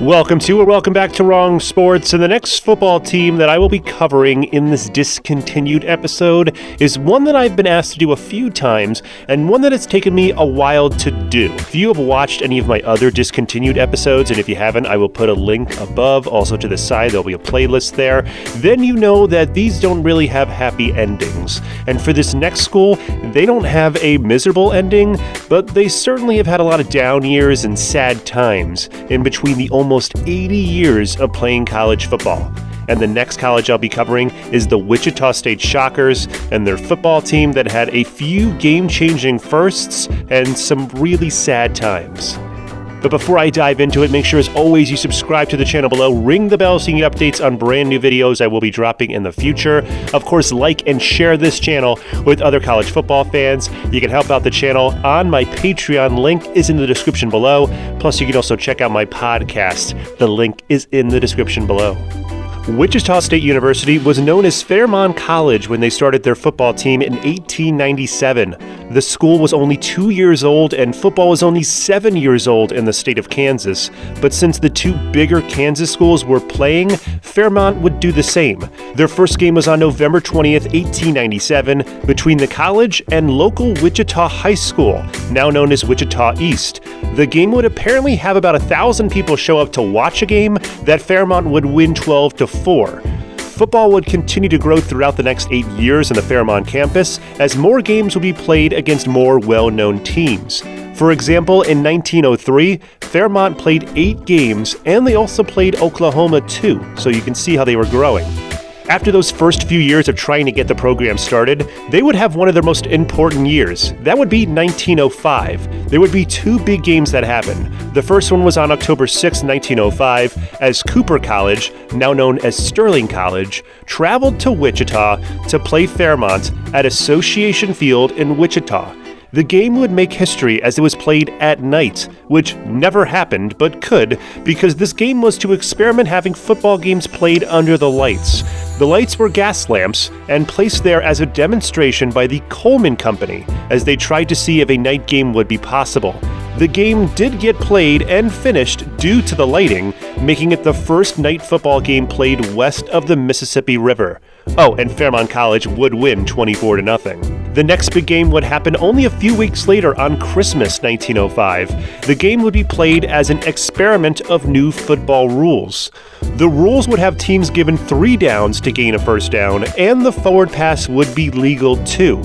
Welcome back to Wrong Sports, and the next football team that I will be covering in this discontinued episode is one that I've been asked to do a few times, and one that has taken me a while to do. If you have watched any of my other discontinued episodes, and if you haven't, I will put a link above, also to the side, there'll be a playlist there, then you know that these don't really have happy endings. And for this next school, they don't have a miserable ending, but they certainly have had a lot of down years and sad times in between the almost 80 years of playing college football. And the next college I'll be covering is the Wichita State Shockers and their football team that had a few game-changing firsts and some really sad times. But before I dive into it, make sure as always you subscribe to the channel below, ring the bell so you get updates on brand new videos I will be dropping in the future. Of course, like and share this channel with other college football fans. You can help out the channel on my Patreon, link is in the description below. Plus, you can also check out my podcast. The link is in the description below. Wichita State University was known as Fairmont College when they started their football team in 1897. The school was only 2 years old and football was only 7 years old in the state of Kansas. But since the two bigger Kansas schools were playing, Fairmont would do the same. Their first game was on November 20th, 1897, between the college and local Wichita High School, now known as Wichita East. The game would apparently have about 1,000 people show up to watch a game that Fairmont would win 12-4. Football would continue to grow throughout the next 8 years on the Fairmont campus as more games would be played against more well-known teams. For example, in 1903, Fairmont played 8 games, and they also played Oklahoma too, so you can see how they were growing. After those first few years of trying to get the program started, they would have one of their most important years. That would be 1905. There would be 2 big games that happened. The first one was on October 6, 1905, as Cooper College, now known as Sterling College, traveled to Wichita to play Fairmont at Association Field in Wichita. The game would make history as it was played at night, which never happened but could, because this game was to experiment having football games played under the lights. The lights were gas lamps and placed there as a demonstration by the Coleman Company as they tried to see if a night game would be possible. The game did get played and finished due to the lighting, making it the first night football game played west of the Mississippi River. Oh, and Fairmont College would win 24-0. The next big game would happen only a few weeks later on Christmas 1905. The game would be played as an experiment of new football rules. The rules would have teams given 3 downs to gain a first down, and the forward pass would be legal too.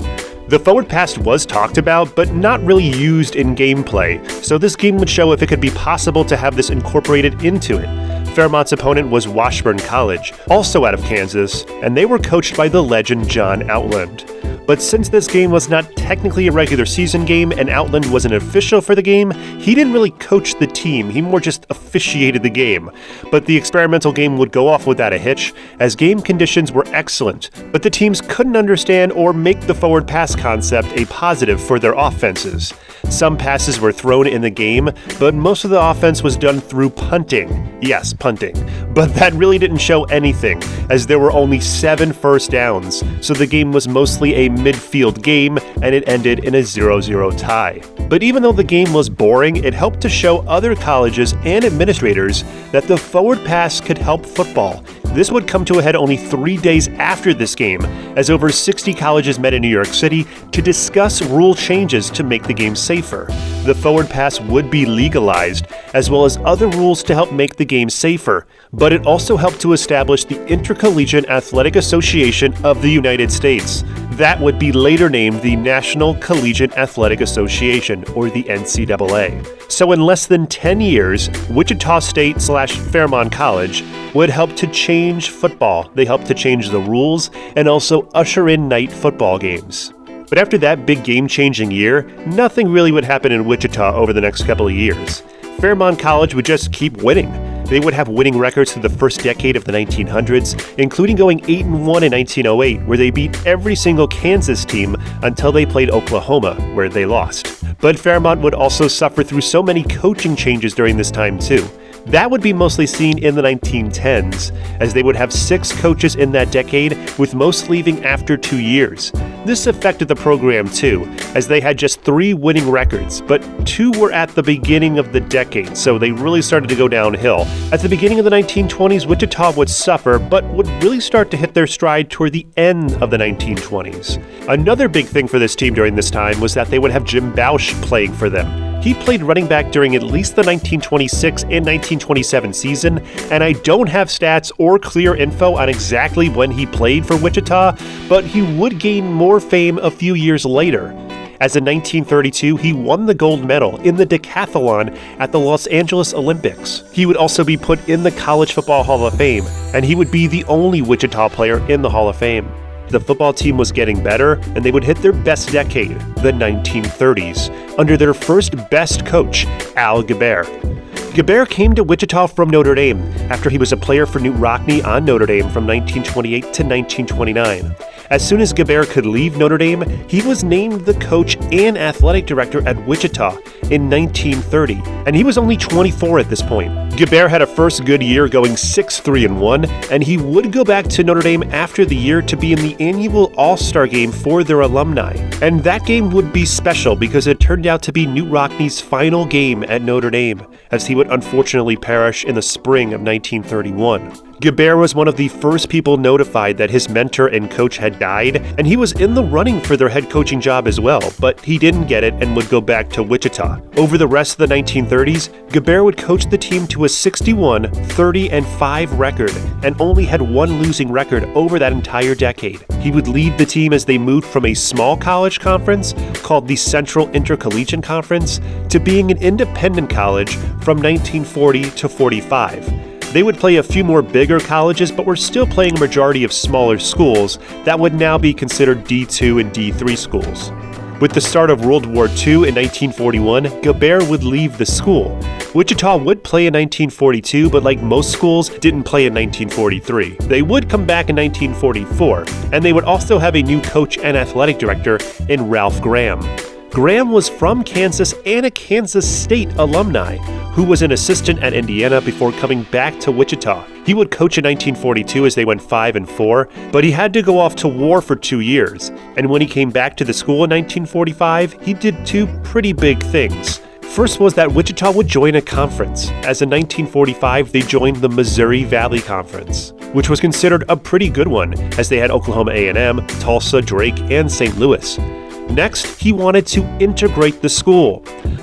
The forward pass was talked about, but not really used in gameplay, so this game would show if it could be possible to have this incorporated into it. Fairmont's opponent was Washburn College, also out of Kansas, and they were coached by the legend John Outland. But since this game was not technically a regular season game and Outland was an official for the game, he didn't really coach the team, he more just officiated the game. But the experimental game would go off without a hitch, as game conditions were excellent, but the teams couldn't understand or make the forward pass concept a positive for their offenses. Some passes were thrown in the game, but most of the offense was done through punting. Yes, punting. But that really didn't show anything, as there were only 7 first downs, so the game was mostly a midfield game, and it ended in a 0-0 tie. But even though the game was boring, it helped to show other colleges and administrators that the forward pass could help football. This would come to a head only 3 days after this game, as over 60 colleges met in New York City to discuss rule changes to make the game safer. The forward pass would be legalized, as well as other rules to help make the game safer, but it also helped to establish the Intercollegiate Athletic Association of the United States. That would be later named the National Collegiate Athletic Association, or the NCAA. So in less than 10 years, Wichita State/Fairmont College would help to change football. They helped to change the rules and also usher in night football games. But after that big game-changing year, nothing really would happen in Wichita over the next couple of years. Fairmont College would just keep winning. They would have winning records through the first decade of the 1900s, including going 8-1 in 1908, where they beat every single Kansas team until they played Oklahoma, where they lost. But Fairmont would also suffer through so many coaching changes during this time too. That would be mostly seen in the 1910s, as they would have 6 coaches in that decade, with most leaving after 2 years. This affected the program too, as they had just 3 winning records, but 2 were at the beginning of the decade, so they really started to go downhill. At the beginning of the 1920s, Wichita would suffer, but would really start to hit their stride toward the end of the 1920s. Another big thing for this team during this time was that they would have Jim Bausch playing for them. He played running back during at least the 1926 and 1927 season, and I don't have stats or clear info on exactly when he played for Wichita, but he would gain more fame a few years later. As in 1932, he won the gold medal in the decathlon at the Los Angeles Olympics. He would also be put in the College Football Hall of Fame, and he would be the only Wichita player in the Hall of Fame. The football team was getting better, and they would hit their best decade, the 1930s, under their first best coach, Al Gebert. Gebert came to Wichita from Notre Dame after he was a player for Knute Rockne on Notre Dame from 1928 to 1929. As soon as Gebert could leave Notre Dame, he was named the coach and athletic director at Wichita in 1930, and he was only 24 at this point. Gebert had a first good year going 6-3-1, and he would go back to Notre Dame after the year to be in the annual All-Star game for their alumni. And that game would be special because it turned out to be Knute Rockne's final game at Notre Dame, as he would unfortunately perish in the spring of 1931. Gebert was one of the first people notified that his mentor and coach had died, and he was in the running for their head coaching job as well, but he didn't get it and would go back to Wichita. Over the rest of the 1930s, Gebert would coach the team to a 61-30-5 record and only had 1 losing record over that entire decade. He would lead the team as they moved from a small college conference called the Central Intercollegiate Conference to being an independent college from 1940 to 45. They would play a few more bigger colleges, but were still playing a majority of smaller schools that would now be considered D2 and D3 schools. With the start of World War II in 1941, Gebert would leave the school. Wichita would play in 1942, but like most schools, didn't play in 1943. They would come back in 1944, and they would also have a new coach and athletic director in Ralph Graham. Graham was from Kansas and a Kansas State alumni, who was an assistant at Indiana before coming back to Wichita. He would coach in 1942 as they went 5-4, but he had to go off to war for 2 years. And when he came back to the school in 1945, he did 2 pretty big things. First was that Wichita would join a conference, as in 1945 they joined the Missouri Valley Conference, which was considered a pretty good one, as they had Oklahoma A&M, Tulsa, Drake, and St. Louis. Next, he wanted to integrate the school,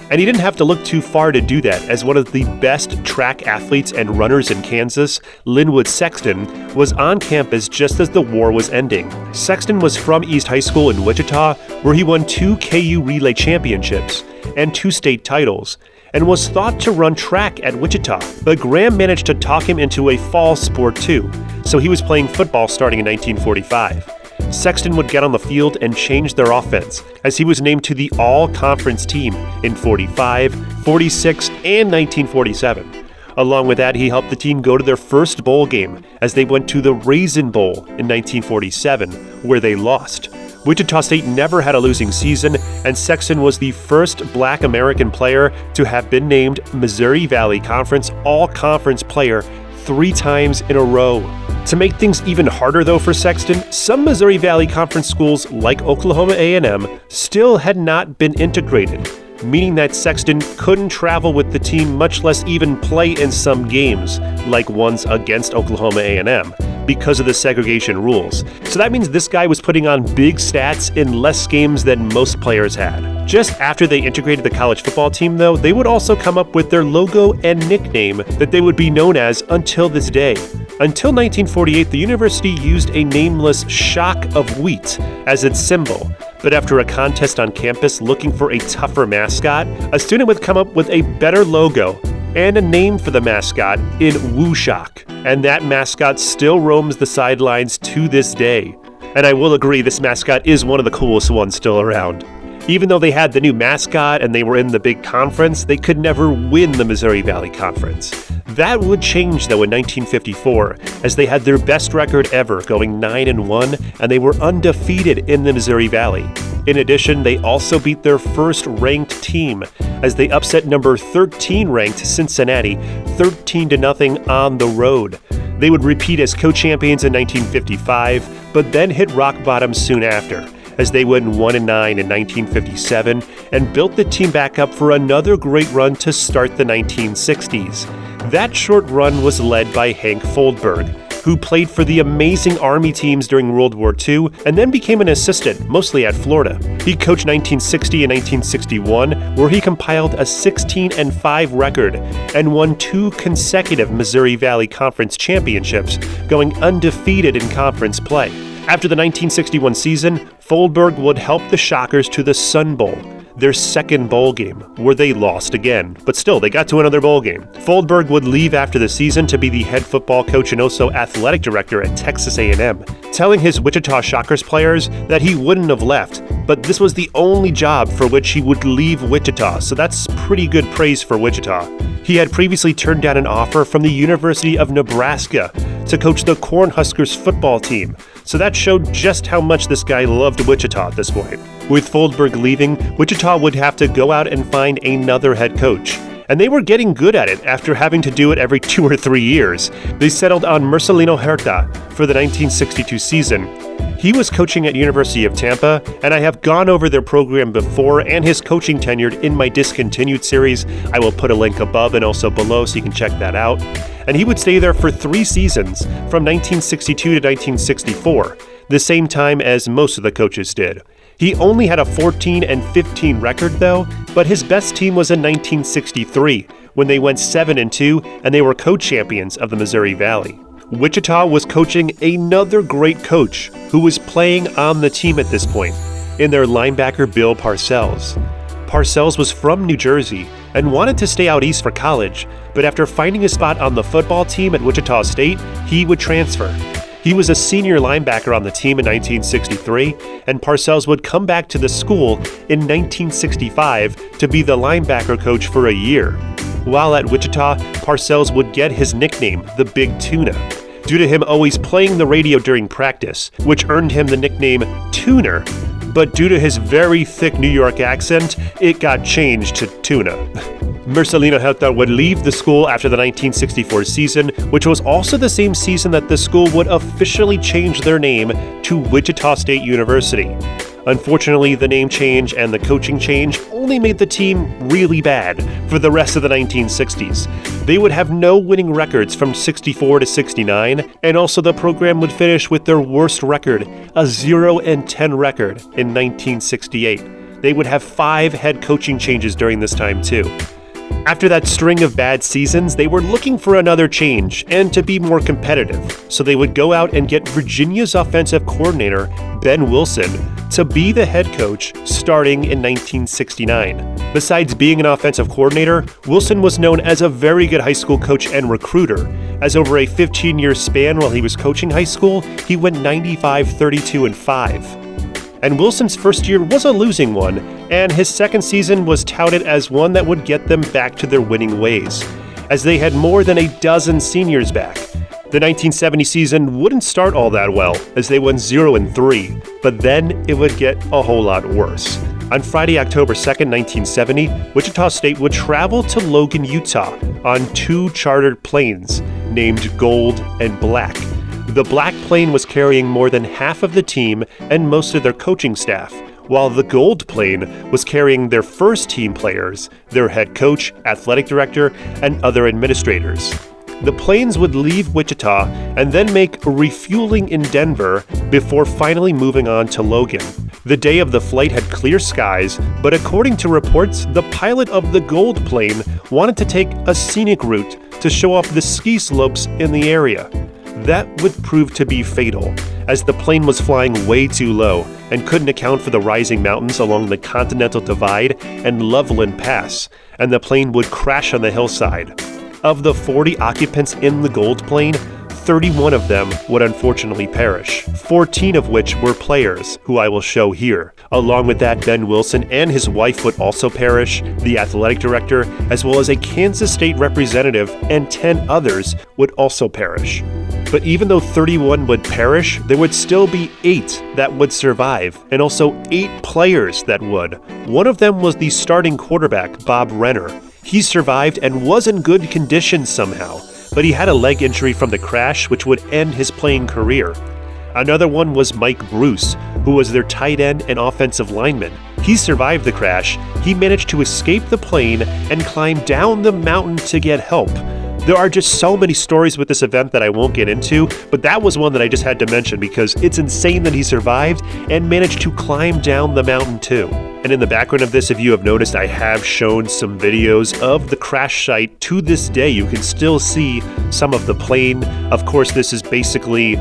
and he didn't have to look too far to do that, as one of the best track athletes and runners in Kansas, Linwood Sexton, was on campus just as the war was ending. Sexton was from East High School in Wichita, where he won 2 KU relay championships and 2 state titles, and was thought to run track at Wichita, but Graham managed to talk him into a fall sport too, so he was playing football starting in 1945. Sexton would get on the field and change their offense, as he was named to the all-conference team in 45, 46, and 1947. Along with that, he helped the team go to their first bowl game, as they went to the Raisin Bowl in 1947, where they lost. Wichita State never had a losing season, and Sexton was the first Black American player to have been named Missouri Valley Conference All-Conference Player 3 times in a row. To make things even harder though for Sexton, some Missouri Valley Conference schools like Oklahoma A&M still had not been integrated, meaning that Sexton couldn't travel with the team, much less even play in some games, like ones against Oklahoma A&M, because of the segregation rules. So that means this guy was putting on big stats in less games than most players had. Just after they integrated the college football team though, they would also come up with their logo and nickname that they would be known as until this day. Until 1948, the university used a nameless shock of wheat as its symbol. But after a contest on campus looking for a tougher mascot, a student would come up with a better logo and a name for the mascot in Woo Shock. And that mascot still roams the sidelines to this day. And I will agree, this mascot is one of the coolest ones still around. Even though they had the new mascot and they were in the big conference, they could never win the Missouri Valley Conference. That would change though in 1954, as they had their best record ever, going 9-1, and they were undefeated in the Missouri Valley. In addition, they also beat their first ranked team as they upset number 13 ranked Cincinnati 13-0 on the road. They would repeat as co-champions in 1955, but then hit rock bottom soon after, as they went 1-9 in 1957 and built the team back up for another great run to start the 1960s. That short run was led by Hank Foldberg, who played for the amazing Army teams during World War II and then became an assistant, mostly at Florida. He coached 1960 and 1961, where he compiled a 16-5 record and won 2 consecutive Missouri Valley Conference championships, going undefeated in conference play. After the 1961 season, Foldberg would help the Shockers to the Sun Bowl, their second bowl game, where they lost again, but still, they got to another bowl game. Foldberg would leave after the season to be the head football coach and also athletic director at Texas A&M, telling his Wichita Shockers players that he wouldn't have left, but this was the only job for which he would leave Wichita, so that's pretty good praise for Wichita. He had previously turned down an offer from the University of Nebraska to coach the Cornhuskers football team, so that showed just how much this guy loved Wichita at this point. With Foldberg leaving, Wichita would have to go out and find another head coach. And they were getting good at it after having to do it every 2 or 3 years. They settled on Marcelino Huerta for the 1962 season. He was coaching at University of Tampa, and I have gone over their program before and his coaching tenure in my DisContinued series. I will put a link above and also below so you can check that out. And he would stay there for 3 seasons, from 1962 to 1964, the same time as most of the coaches did. He only had a 14-15 record though, but his best team was in 1963, when they went 7-2 and they were co-champions of the Missouri Valley. Wichita was coaching another great coach who was playing on the team at this point, in their linebacker Bill Parcells. Parcells was from New Jersey and wanted to stay out east for college, but after finding a spot on the football team at Wichita State, he would transfer. He was a senior linebacker on the team in 1963, and Parcells would come back to the school in 1965 to be the linebacker coach for a year. While at Wichita, Parcells would get his nickname, the Big Tuna, due to him always playing the radio during practice, which earned him the nickname Tuner, but due to his very thick New York accent, it got changed to Tuna. Marcelino Huerta would leave the school after the 1964 season, which was also the same season that the school would officially change their name to Wichita State University. Unfortunately, the name change and the coaching change only made the team really bad for the rest of the 1960s. They would have no winning records from 64 to 69, and also the program would finish with their worst record, a 0-10 record in 1968. They would have 5 head coaching changes during this time too. After that string of bad seasons, they were looking for another change and to be more competitive, so they would go out and get Virginia's offensive coordinator, Ben Wilson, to be the head coach starting in 1969. Besides being an offensive coordinator, Wilson was known as a very good high school coach and recruiter, as over a 15-year span while he was coaching high school, he went 95, 32, and 5. And Wilson's first year was a losing one, and his second season was touted as one that would get them back to their winning ways, as they had more than a dozen seniors back. The 1970 season wouldn't start all that well, as they went 0-3, but then it would get a whole lot worse. On Friday, October 2nd, 1970, Wichita State would travel to Logan, Utah on 2 chartered planes named Gold and Black. The black plane was carrying more than half of the team and most of their coaching staff, while the gold plane was carrying their first team players, their head coach, athletic director, and other administrators. The planes would leave Wichita and then make refueling in Denver before finally moving on to Logan. The day of the flight had clear skies, but according to reports, the pilot of the gold plane wanted to take a scenic route to show off the ski slopes in the area. That would prove to be fatal, as the plane was flying way too low and couldn't account for the rising mountains along the Continental Divide and Loveland Pass, and the plane would crash on the hillside. Of the 40 occupants in the gold plane, 31 of them would unfortunately perish, 14 of which were players, who I will show here. Along with that, Ben Wilson and his wife would also perish, the athletic director, as well as a Kansas State representative, and 10 others would also perish. But even though 31 would perish, there would still be 8 that would survive, and also 8 players that would. One of them was the starting quarterback, Bob Renner. He survived and was in good condition somehow, but he had a leg injury from the crash which would end his playing career. Another one was Mike Bruce, who was their tight end and offensive lineman. He survived the crash. He managed to escape the plane and climb down the mountain to get help. There are just so many stories with this event that I won't get into, but that was one that I just had to mention because it's insane that he survived and managed to climb down the mountain too. And in the background of this, if you have noticed, I have shown some videos of the crash site. To this day, you can still see some of the plane. Of course, this is basically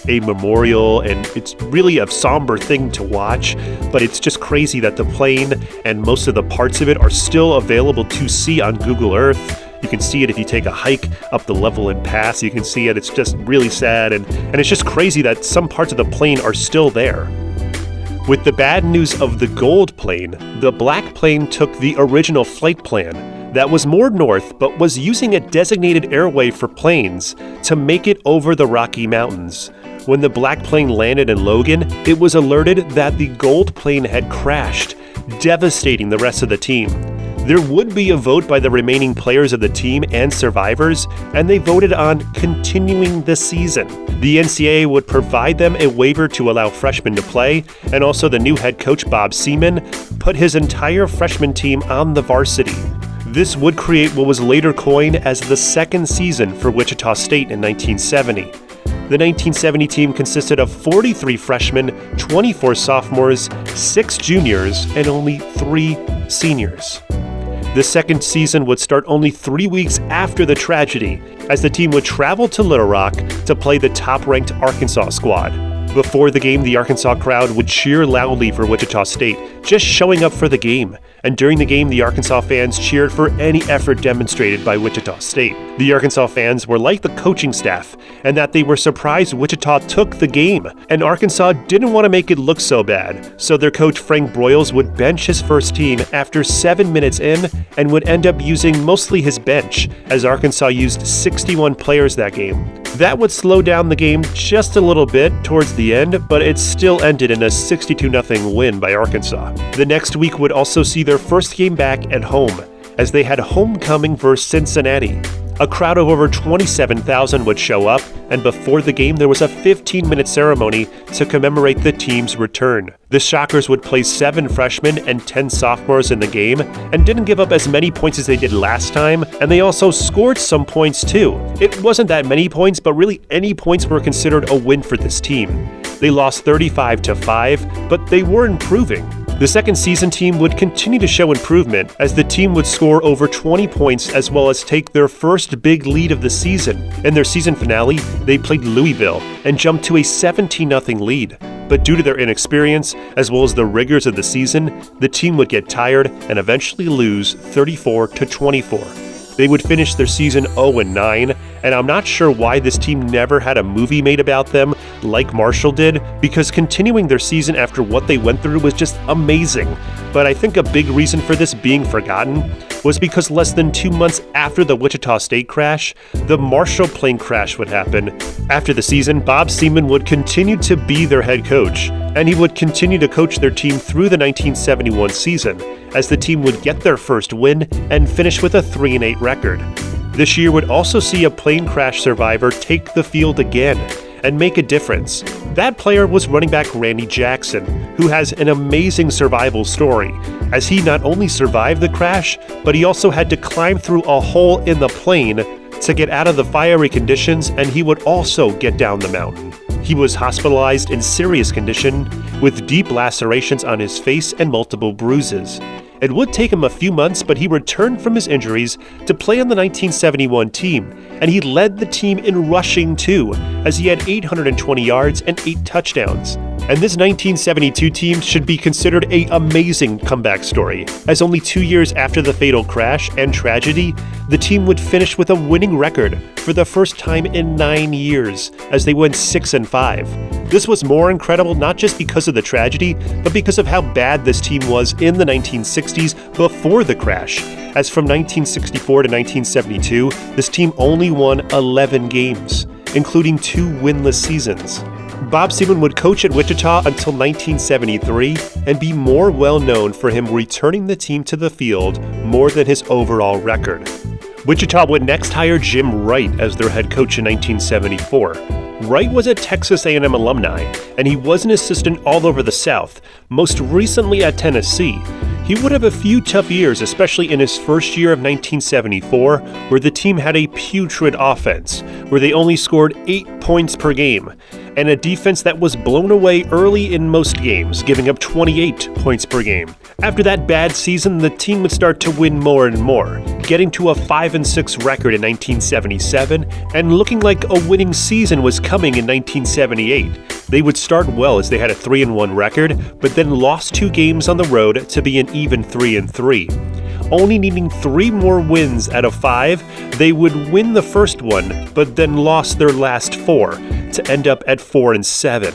a memorial, and it's really a somber thing to watch, but it's just crazy that the plane and most of the parts of it are still available to see on Google Earth. You can see it if you take a hike up the Levelland Pass. You can see it. It's just really sad, and it's just crazy that some parts of the plane are still there. With the bad news of the gold plane, the black plane took the original flight plan that was more north but was using a designated airway for planes to make it over the Rocky Mountains. When the black plane landed in Logan, it was alerted that the gold plane had crashed, devastating the rest of the team. There would be a vote by the remaining players of the team and survivors, and they voted on continuing the season. The NCAA would provide them a waiver to allow freshmen to play, and also the new head coach Bob Seaman put his entire freshman team on the varsity. This would create what was later coined as the second season for Wichita State in 1970. The 1970 team consisted of 43 freshmen, 24 sophomores, 6 juniors, and only 3 seniors. The second season would start only 3 weeks after the tragedy, as the team would travel to Little Rock to play the top-ranked Arkansas squad. Before the game, the Arkansas crowd would cheer loudly for Wichita State, just showing up for the game. And during the game, the Arkansas fans cheered for any effort demonstrated by Wichita State. The Arkansas fans were like the coaching staff, and that they were surprised Wichita took the game. And Arkansas didn't want to make it look so bad, so their coach Frank Broyles would bench his first team after 7 minutes in and would end up using mostly his bench, as Arkansas used 61 players that game. That would slow down the game just a little bit towards the end, but it still ended in a 62-0 win by Arkansas. The next week would also see their first game back at home, as they had homecoming versus Cincinnati. A crowd of over 27,000 would show up, and before the game there was a 15-minute ceremony to commemorate the team's return. The Shockers would play 7 freshmen and 10 sophomores in the game, and didn't give up as many points as they did last time, and they also scored some points too. It wasn't that many points, but really any points were considered a win for this team. They lost 35-5, but they were improving. The second season team would continue to show improvement as the team would score over 20 points as well as take their first big lead of the season. In their season finale, they played Louisville and jumped to a 17-0 lead. But due to their inexperience, as well as the rigors of the season, the team would get tired and eventually lose 34-24. They would finish their season 0-9, and I'm not sure why this team never had a movie made about them like Marshall did, because continuing their season after what they went through was just amazing. But I think a big reason for this being forgotten was because less than 2 months after the Wichita State crash, the Marshall plane crash would happen. After the season, Bob Seaman would continue to be their head coach, and he would continue to coach their team through the 1971 season, as the team would get their first win and finish with a 3-8 record. This year would also see a plane crash survivor take the field again and make a difference. That player was running back Randy Jackson, who has an amazing survival story, as he not only survived the crash, but he also had to climb through a hole in the plane to get out of the fiery conditions, and he would also get down the mountain. He was hospitalized in serious condition with deep lacerations on his face and multiple bruises. It would take him a few months, but he returned from his injuries to play on the 1971 team, and he led the team in rushing too, as he had 820 yards and 8 touchdowns. And this 1972 team should be considered an amazing comeback story, as only 2 years after the fatal crash and tragedy, the team would finish with a winning record for the first time in 9 years, as they went 6-5. This was more incredible not just because of the tragedy, but because of how bad this team was in the 1960s before the crash, as from 1964 to 1972, this team only won 11 games. including 2 winless seasons. Bob Seaman would coach at Wichita until 1973 and be more well known for him returning the team to the field more than his overall record. Wichita would next hire Jim Wright as their head coach in 1974. Wright was a Texas A&M alumni, and he was an assistant all over the South, most recently at Tennessee. He would have a few tough years, especially in his first year of 1974, where the team had a putrid offense, where they only scored 8 points per game, and a defense that was blown away early in most games, giving up 28 points per game. After that bad season, the team would start to win more and more, getting to a 5-6 record in 1977, and looking like a winning season was coming in 1978. They would start well as they had a 3-1 record, but then lost 2 games on the road to be an even 3-3. Only needing 3 more wins out of 5, they would win the first one, but then lost their last 4 to end up at 4-7.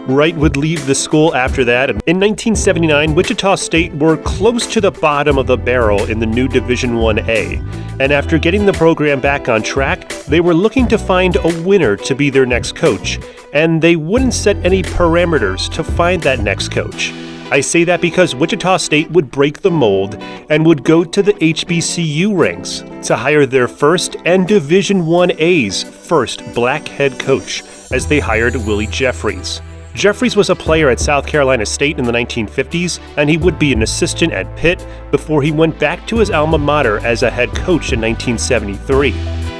Wright would leave the school after that. In 1979, Wichita State were close to the bottom of the barrel in the new Division 1A, and after getting the program back on track, they were looking to find a winner to be their next coach, and they wouldn't set any parameters to find that next coach. I say that because Wichita State would break the mold and would go to the HBCU ranks to hire their first and Division 1A's first black head coach, as they hired Willie Jeffries. Jeffries was a player at South Carolina State in the 1950s, and he would be an assistant at Pitt before he went back to his alma mater as a head coach in 1973.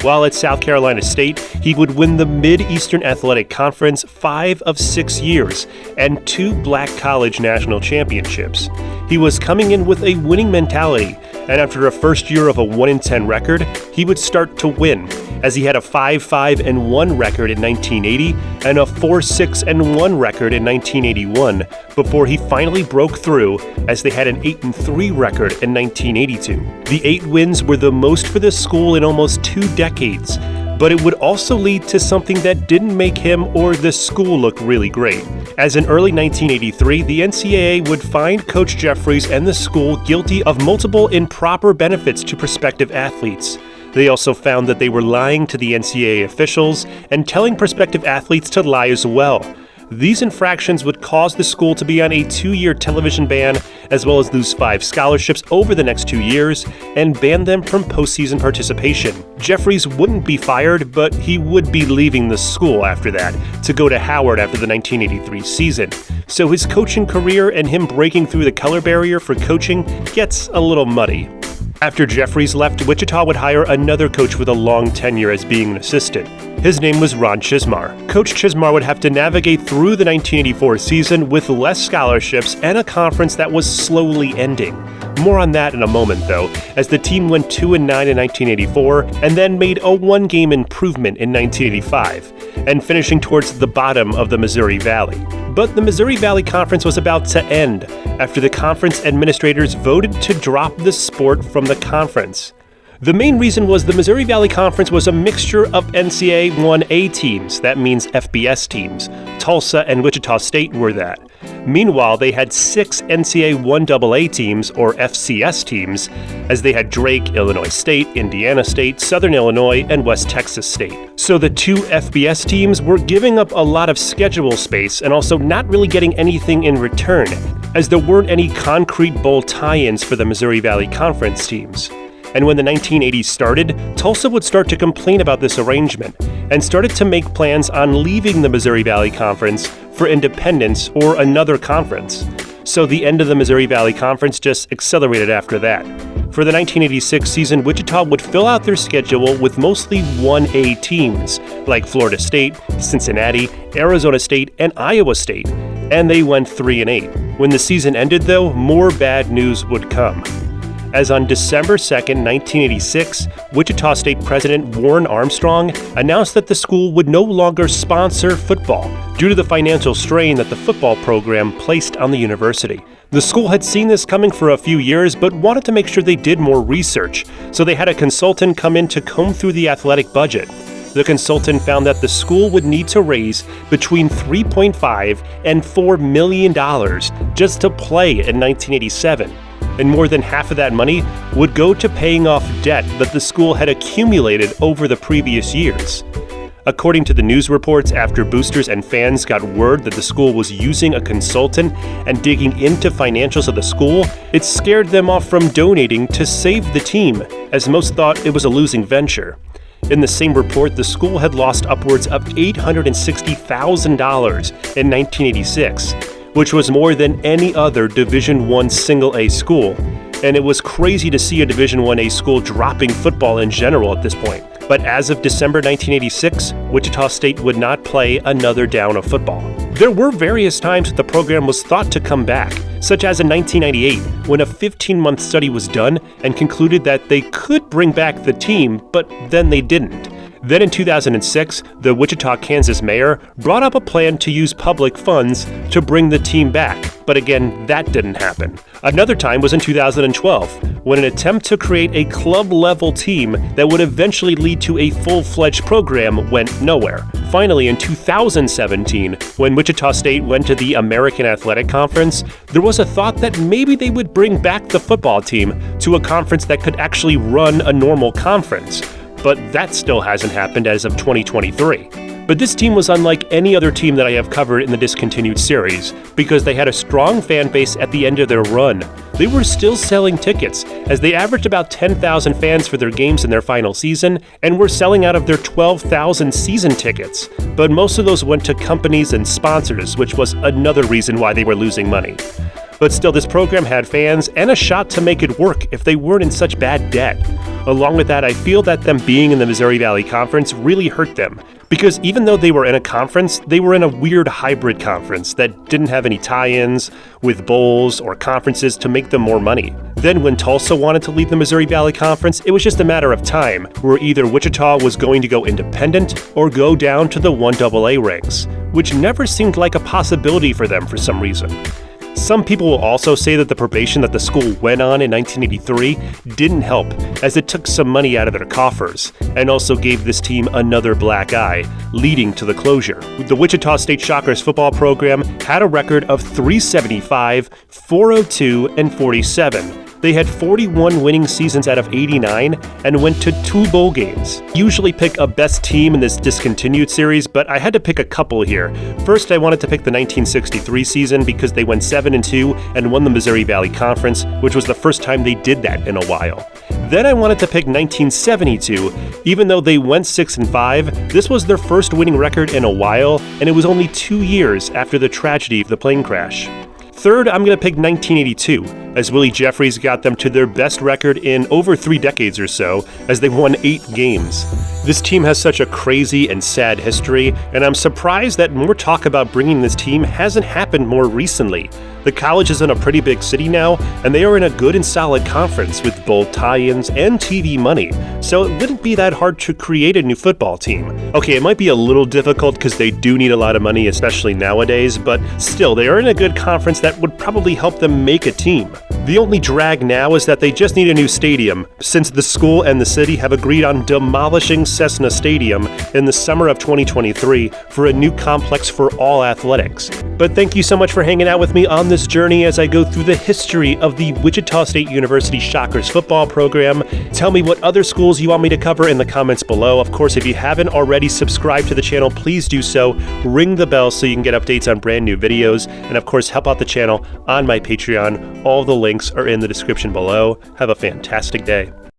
While at South Carolina State, he would win the Mid-Eastern Athletic Conference 5 of 6 years and 2 Black College National Championships. He was coming in with a winning mentality, and after a first year of a 1-10 record, he would start to win, as he had a 5-5-1 record in 1980 and a 4-6-1 record in 1981, before he finally broke through as they had an 8-3 record in 1982. The 8 wins were the most for the school in almost 2 decades, but it would also lead to something that didn't make him or the school look really great. As in early 1983, the NCAA would find Coach Jeffries and the school guilty of multiple improper benefits to prospective athletes. They also found that they were lying to the NCAA officials and telling prospective athletes to lie as well. These infractions would cause the school to be on a 2-year television ban, as well as lose 5 scholarships over the next 2 years, and ban them from postseason participation. Jeffries wouldn't be fired, but he would be leaving the school after that, to go to Howard after the 1983 season. So his coaching career and him breaking through the color barrier for coaching gets a little muddy. After Jeffries left, Wichita would hire another coach with a long tenure as being an assistant. His name was Ron Chismar. Coach Chismar would have to navigate through the 1984 season with less scholarships and a conference that was slowly ending. More on that in a moment, though, as the team went 2-9 in 1984 and then made a 1-game improvement in 1985, and finishing towards the bottom of the Missouri Valley. But the Missouri Valley Conference was about to end after the conference administrators voted to drop the sport from the conference. The main reason was the Missouri Valley Conference was a mixture of NCAA 1A teams, that means FBS teams. Tulsa and Wichita State were that. Meanwhile, they had 6 NCAA 1AA teams, or FCS teams, as they had Drake, Illinois State, Indiana State, Southern Illinois, and West Texas State. So the 2 FBS teams were giving up a lot of schedule space and also not really getting anything in return, as there weren't any concrete bowl tie-ins for the Missouri Valley Conference teams. And when the 1980s started, Tulsa would start to complain about this arrangement and started to make plans on leaving the Missouri Valley Conference for independence or another conference. So the end of the Missouri Valley Conference just accelerated after that. For the 1986 season, Wichita would fill out their schedule with mostly 1A teams, like Florida State, Cincinnati, Arizona State, and Iowa State, and they went 3-8. When the season ended, though, more bad news would come. As on December 2nd, 1986, Wichita State President Warren Armstrong announced that the school would no longer sponsor football due to the financial strain that the football program placed on the university. The school had seen this coming for a few years, but wanted to make sure they did more research, so they had a consultant come in to comb through the athletic budget. The consultant found that the school would need to raise between $3.5 and $4 million just to play in 1987. And more than half of that money would go to paying off debt that the school had accumulated over the previous years. According to the news reports, after boosters and fans got word that the school was using a consultant and digging into financials of the school, it scared them off from donating to save the team, as most thought it was a losing venture. In the same report, the school had lost upwards of $860,000 in 1986, which was more than any other Division I single-A school, and it was crazy to see a Division I-A school dropping football in general at this point. But as of December 1986, Wichita State would not play another down of football. There were various times that the program was thought to come back, such as in 1998, when a 15-month study was done and concluded that they could bring back the team, but then they didn't. Then in 2006, the Wichita, Kansas mayor brought up a plan to use public funds to bring the team back, but again, that didn't happen. Another time was in 2012, when an attempt to create a club-level team that would eventually lead to a full-fledged program went nowhere. Finally, in 2017, when Wichita State went to the American Athletic Conference, there was a thought that maybe they would bring back the football team to a conference that could actually run a normal conference. But that still hasn't happened as of 2023. But this team was unlike any other team that I have covered in the Discontinued series, because they had a strong fan base at the end of their run. They were still selling tickets, as they averaged about 10,000 fans for their games in their final season, and were selling out of their 12,000 season tickets. But most of those went to companies and sponsors, which was another reason why they were losing money. But still, this program had fans and a shot to make it work if they weren't in such bad debt. Along with that, I feel that them being in the Missouri Valley Conference really hurt them, because even though they were in a conference, they were in a weird hybrid conference that didn't have any tie-ins with bowls or conferences to make them more money. Then when Tulsa wanted to leave the Missouri Valley Conference, it was just a matter of time, where either Wichita was going to go independent or go down to the 1AA ranks, which never seemed like a possibility for them for some reason. Some people will also say that the probation that the school went on in 1983 didn't help, as it took some money out of their coffers, and also gave this team another black eye, leading to the closure. The Wichita State Shockers football program had a record of 375, 402, and 47. They had 41 winning seasons out of 89 and went to 2 bowl games. Usually pick a best team in this Discontinued series, but I had to pick a couple here. First, I wanted to pick the 1963 season because they went 7-2 and won the Missouri Valley Conference, which was the first time they did that in a while. Then I wanted to pick 1972. Even though they went 6-5, this was their first winning record in a while, and it was only 2 years after the tragedy of the plane crash. Third, I'm going to pick 1982, as Willie Jeffries got them to their best record in over 3 decades or so, as they won 8 games. This team has such a crazy and sad history, and I'm surprised that more talk about bringing this team hasn't happened more recently. The college is in a pretty big city now, and they are in a good and solid conference with both tie-ins and TV money, so it wouldn't be that hard to create a new football team. Okay, it might be a little difficult because they do need a lot of money, especially nowadays, but still, they are in a good conference that would probably help them make a team. The only drag now is that they just need a new stadium, since the school and the city have agreed on demolishing Cessna Stadium in the summer of 2023 for a new complex for all athletics. But thank you so much for hanging out with me on this journey as I go through the history of the Wichita State University Shockers football program. Tell me what other schools you want me to cover in the comments below. Of course, if you haven't already subscribed to the channel, please do so. Ring the bell so you can get updates on brand new videos. And of course, help out the channel on my Patreon. All the links are in the description below. Have a fantastic day.